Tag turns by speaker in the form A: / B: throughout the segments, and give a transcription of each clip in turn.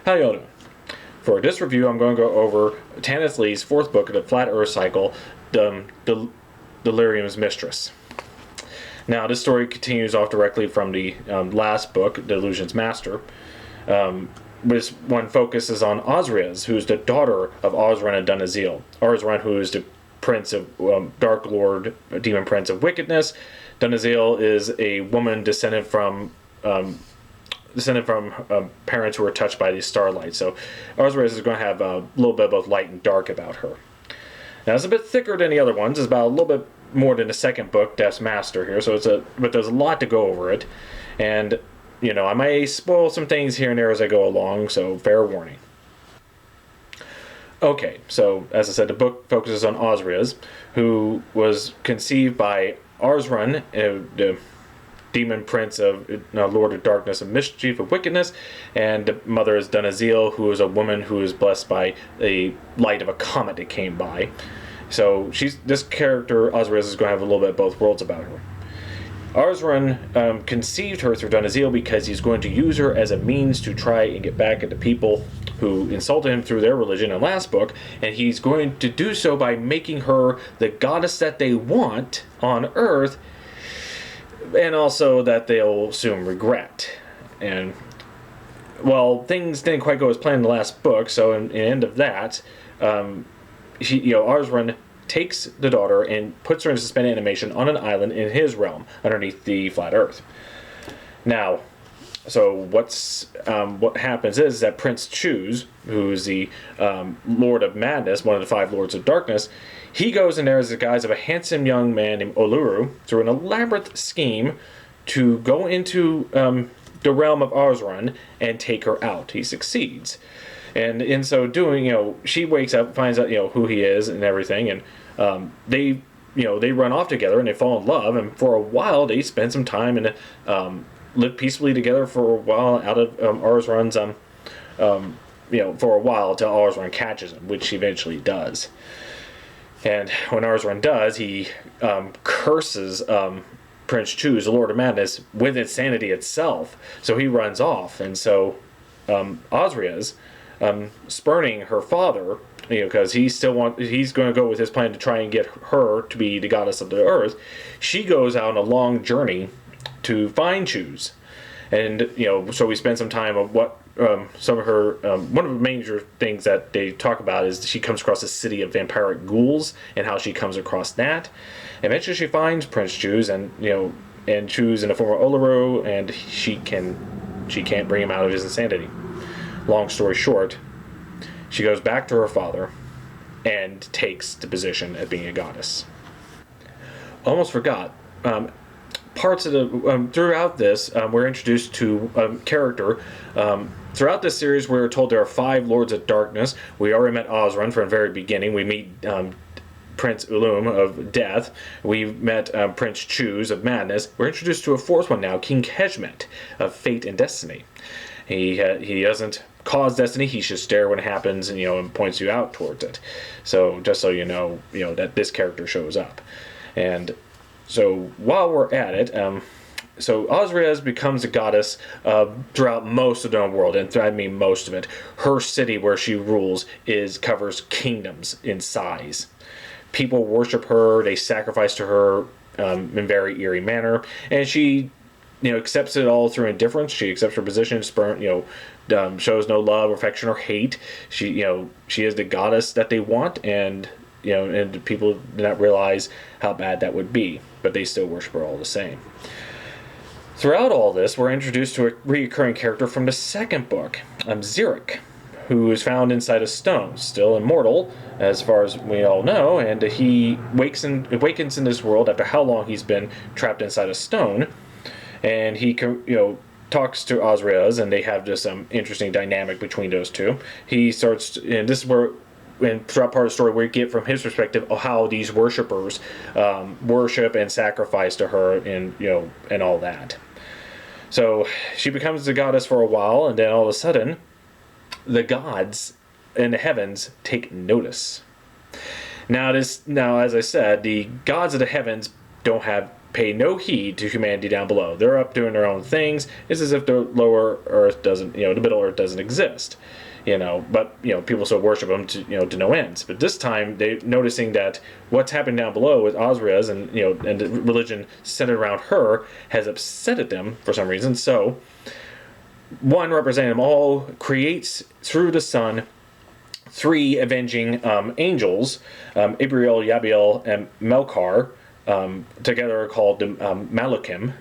A: How y'all doing? For this review, I'm going to go over Tanith Lee's fourth book of the Flat Earth Cycle, Delirium's Mistress. Now, this story continues off directly from the last book, Delusion's Master. This one focuses on Osriez, who's the daughter of Osran and Dunazil. Osran, who is the prince of Dark Lord, demon prince of wickedness. Dunazil is a woman descended from parents who were touched by the starlight. So Osriez is going to have a little bit of both light and dark about her. Now, it's a bit thicker than the other ones. It's about a little bit more than the second book, Death's Master here. But there's a lot to go over it, and I may spoil some things here and there as I go along. So fair warning. Okay, so as I said, the book focuses on Osriez, who was conceived by Arsran, the demon prince of Lord of Darkness and Mischief of Wickedness, and the mother is Dunazil, who is a woman who is blessed by the light of a comet that came by. So this character, Osriez, is going to have a little bit of both worlds about her. Arsran conceived her through Dunazil because he's going to use her as a means to try and get back at the people who insulted him through their religion in the last book, and he's going to do so by making her the goddess that they want on Earth, and also that they'll soon regret. And, well, things didn't quite go as planned in the last book, so in the end of that, Arsran takes the daughter and puts her in suspended animation on an island in his realm, underneath the flat Earth. Now, so what happens is that Prince Choose, who is the Lord of Madness, one of the five Lords of Darkness, he goes in there as the guise of a handsome young man named Oluru through an elaborate scheme to go into the realm of Arsran and take her out. He succeeds. And in so doing, she wakes up, finds out, who he is and everything, and they run off together and they fall in love, and for a while they spend some time and live peacefully together for a while out of Arsran's, for a while until Arsran catches him, which he eventually does. And when Arsran does, he curses Prince Choose, the Lord of Madness, with insanity itself. So he runs off, and so Osriez, spurning her father, because he's going to go with his plan to try and get her to be the goddess of the earth. She goes out on a long journey to find Choose, and so we spend some time of what some of her one of the major things that they talk about is she comes across a city of vampiric ghouls and how she comes across that. Eventually, she finds Prince Choose and Choose in the form of Oluru, and she can't bring him out of his insanity. Long story short, she goes back to her father and takes the position of being a goddess. Almost forgot. Parts of the throughout this, we're introduced to a character. Throughout this series, we're told there are five Lords of Darkness. We already met Osran from the very beginning. We meet Prince Ulum of Death. We met Prince Choose of Madness. We're introduced to a fourth one now, King Keshmet of Fate and Destiny. He doesn't cause destiny. He's just there when it happens, and points you out towards it. So just so you know that this character shows up. And so while we're at it, so Osriez becomes a goddess throughout most of the known world, and I mean most of it. Her city where she rules covers kingdoms in size. People worship her. They sacrifice to her in very eerie manner, and she accepts it all through indifference. She accepts her position, shows no love, affection, or hate. She is the goddess that they want, and and people do not realize how bad that would be, but they still worship her all the same. Throughout all this, we're introduced to a recurring character from the second book, Xeric, who is found inside a stone, still immortal, as far as we all know, and he awakens in this world after how long he's been trapped inside a stone, and he talks to Osriez, and they have this interesting dynamic between those two. He starts, and this is where, and throughout part of the story, we get from his perspective of how these worshippers worship and sacrifice to her, and all that. So she becomes the goddess for a while, and then all of a sudden, the gods in the heavens take notice. Now, as I said, the gods of the heavens pay no heed to humanity down below. They're up doing their own things. It's as if the lower Earth doesn't, the Middle Earth doesn't exist. But people still worship them to no ends. But this time they noticing that what's happening down below with Osrias and and the religion centered around her has upset them for some reason. So one representing them all creates through the sun 3 avenging angels, Ibriel, Yabiel, and Melkar, together called the Malachim.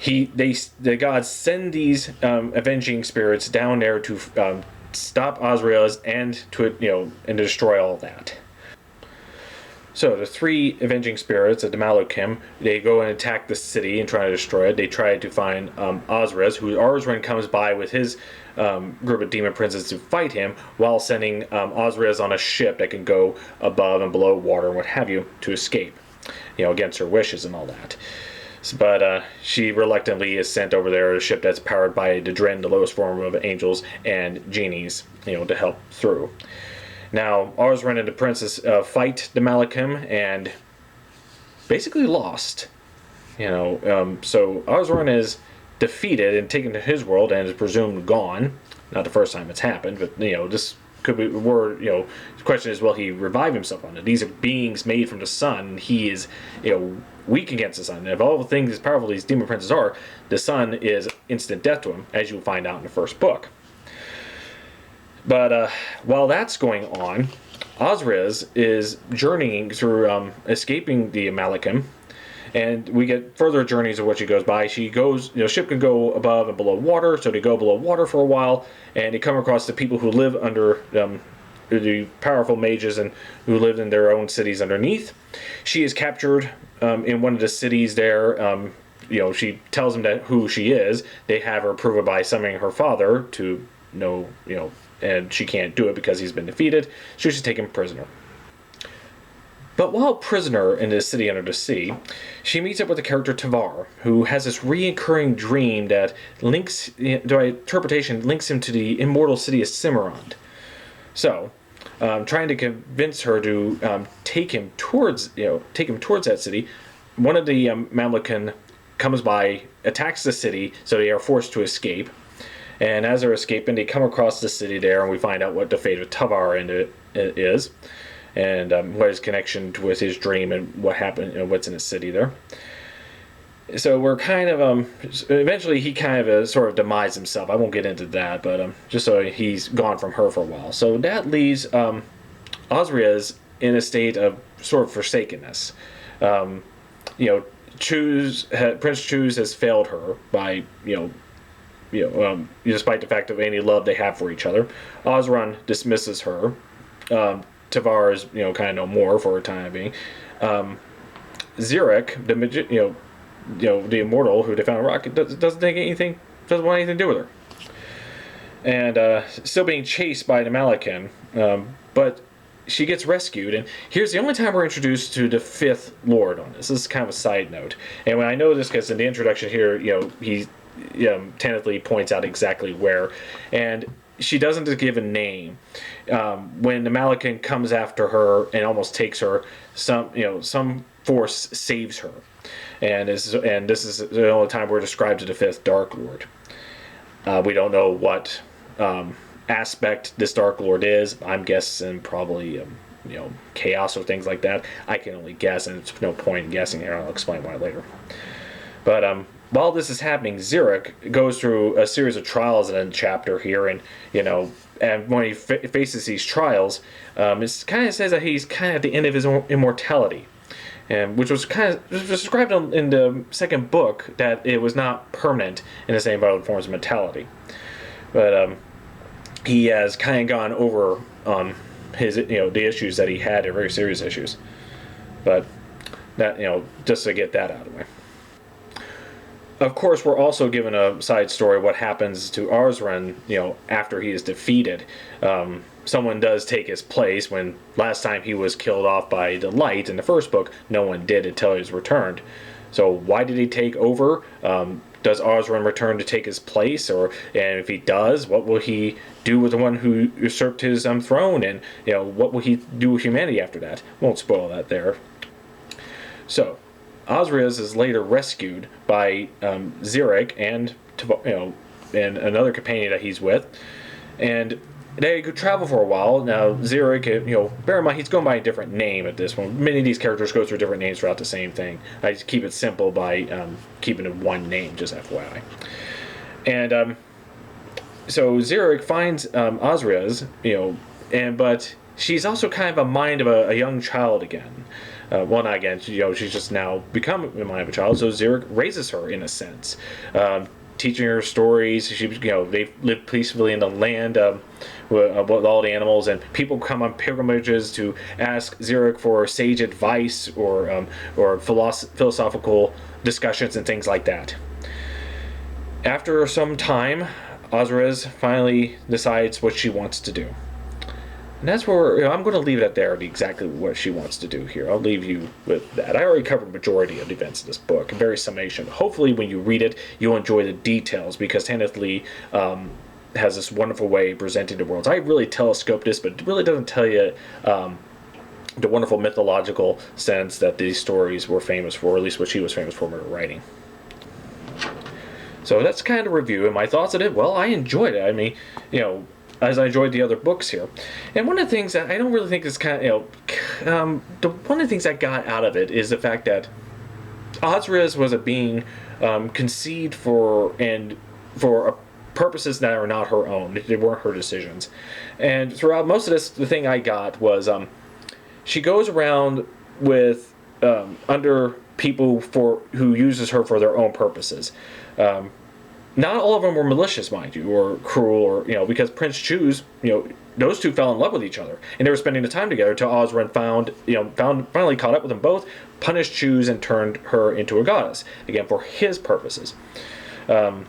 A: The gods send these avenging spirits down there to stop Osrias and to destroy all that. So the 3 avenging spirits of the Malachim, they go and attack the city and try to destroy it. They try to find Osrias, who Arzran comes by with his group of demon princes to fight him, while sending Osrias on a ship that can go above and below water and what have you to escape, against her wishes and all that. But she reluctantly is sent over there, a ship that's powered by the Dren, the lowest form of angels, and genies, to help through. Now, Arzran and the princess fight the Malachim and basically lost. So Arzran is defeated and taken to his world and is presumed gone. Not the first time it's happened, but this could be the question is, will he revive himself on it? These are beings made from the sun, and he is weak against the sun. And of all the things as powerful these demon princes are, the sun is instant death to him, as you'll find out in the first book. But while that's going on, Osrias is journeying through escaping the Malachim, and we get further journeys of what she goes by. She goes, ship can go above and below water, so they go below water for a while, and they come across the people who live under the powerful mages and who lived in their own cities underneath. She is captured in one of the cities there. She tells them that who she is. They have her prove it by summoning her father to know, and she can't do it because he's been defeated, so she's taken prisoner. But while prisoner in this city under the sea, she meets up with the character Tavar, who has this recurring dream that links, by interpretation, links him to the immortal city of Cimarron. So, trying to convince her to take him towards that city, one of the Mamlukan comes by, attacks the city, so they are forced to escape. And as they're escaping, they come across the city there, and we find out what the fate of Tavar is, and what his connection with his dream and what happened, what's in the city there. So we're kind of eventually he kind of sort of demise himself. I won't get into that, but just so he's gone from her for a while. So that leaves Osrias in a state of sort of forsakenness. Prince Chus has failed her by despite the fact of any love they have for each other. Osran dismisses her. Tavar is kind of no more for a time being. Xeric, the immortal who they found a rock, doesn't want anything to do with her. And still being chased by the Malachim, but she gets rescued. And here's the only time we're introduced to the 5th Lord on this. This is kind of a side note. And when I know this, because in the introduction here, he tentatively points out exactly where. And she doesn't give a name. When the Malachim comes after her and almost takes her, some force saves her. And this is the only time we're described to the 5th Dark Lord. We don't know what aspect this Dark Lord is. I'm guessing probably chaos or things like that. I can only guess, and it's no point in guessing here. I'll explain why later. But while this is happening, Xeric goes through a series of trials in a chapter here, and and when he faces these trials, it kind of says that he's kind of at the end of his immortality. Which was described in the 2nd book, that it was not permanent in the same violent forms of mortality. But he has kind of gone over his the issues that he had, are very serious issues. But that just to get that out of the way. Of course, we're also given a side story what happens to Arzran, after he is defeated. Someone does take his place. When last time he was killed off by the light in the 1st book, no one did until he was returned. So why did he take over? Does Arzran return to take his place? And if he does, what will he do with the one who usurped his throne? And what will he do with humanity after that? Won't spoil that there. So Osrias is later rescued by Xeric and and another companion that he's with, and they could travel for a while. Now Xeric, bear in mind he's going by a different name at this point. Many of these characters go through different names throughout the same thing. I just keep it simple by keeping it one name, just FYI. And so Xeric finds Osrias, but she's also kind of a mind of a young child again. Well, not again. She's just now become a mind of a child. So Xeric raises her in a sense, teaching her stories. They live peacefully in the land with all the animals, and people come on pilgrimages to ask Xeric for sage advice or philosophical discussions and things like that. After some time, Osrias finally decides what she wants to do. And that's where I'm going to leave it there, exactly what she wants to do here. I'll leave you with that. I already covered the majority of the events in this book, a very summation. Hopefully when you read it, you'll enjoy the details, because Tanith Lee has this wonderful way of presenting the worlds. I really telescope this, but it really doesn't tell you the wonderful mythological sense that these stories were famous for, or at least what she was famous for in her writing. So that's kind of a review, and my thoughts on it. Well, I enjoyed it. I mean, as I enjoyed the other books here. And one of the things that I don't really think is kind of, one of the things I got out of it is the fact that Osrias was a being conceived for purposes that are not her own. They weren't her decisions. And throughout most of this, the thing I got was she goes around with under people who uses her for their own purposes. Not all of them were malicious, mind you, or cruel, or because Prince Chus, those two fell in love with each other, and they were spending the time together until Osren finally caught up with them both, punished Chus, and turned her into a goddess again for his purposes. And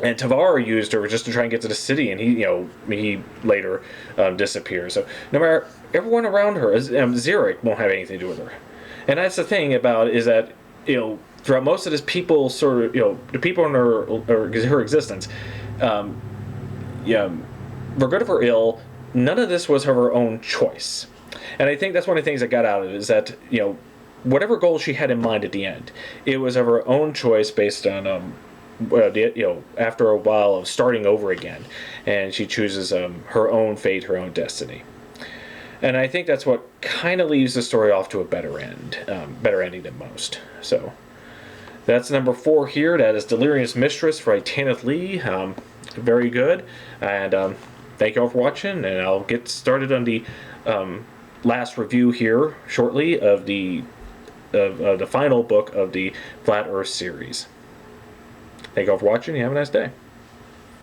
A: Tavar used her just to try and get to the city, and he later disappears. So no matter everyone around her, Xeric won't have anything to do with her, and that's the thing about it, is that throughout most of this, people sort of, the people in her existence, for good or for ill, none of this was her own choice. And I think that's one of the things I got out of it, is that, whatever goal she had in mind at the end, it was of her own choice based on, after a while of starting over again. And she chooses her own fate, her own destiny. And I think that's what kind of leaves the story off to a better ending than most. So that's number 4 here. That is Delirious Mistress by Tanith Lee. Very good. And thank you all for watching. And I'll get started on the last review here shortly of the final book of the Flat Earth series. Thank you all for watching. You have a nice day.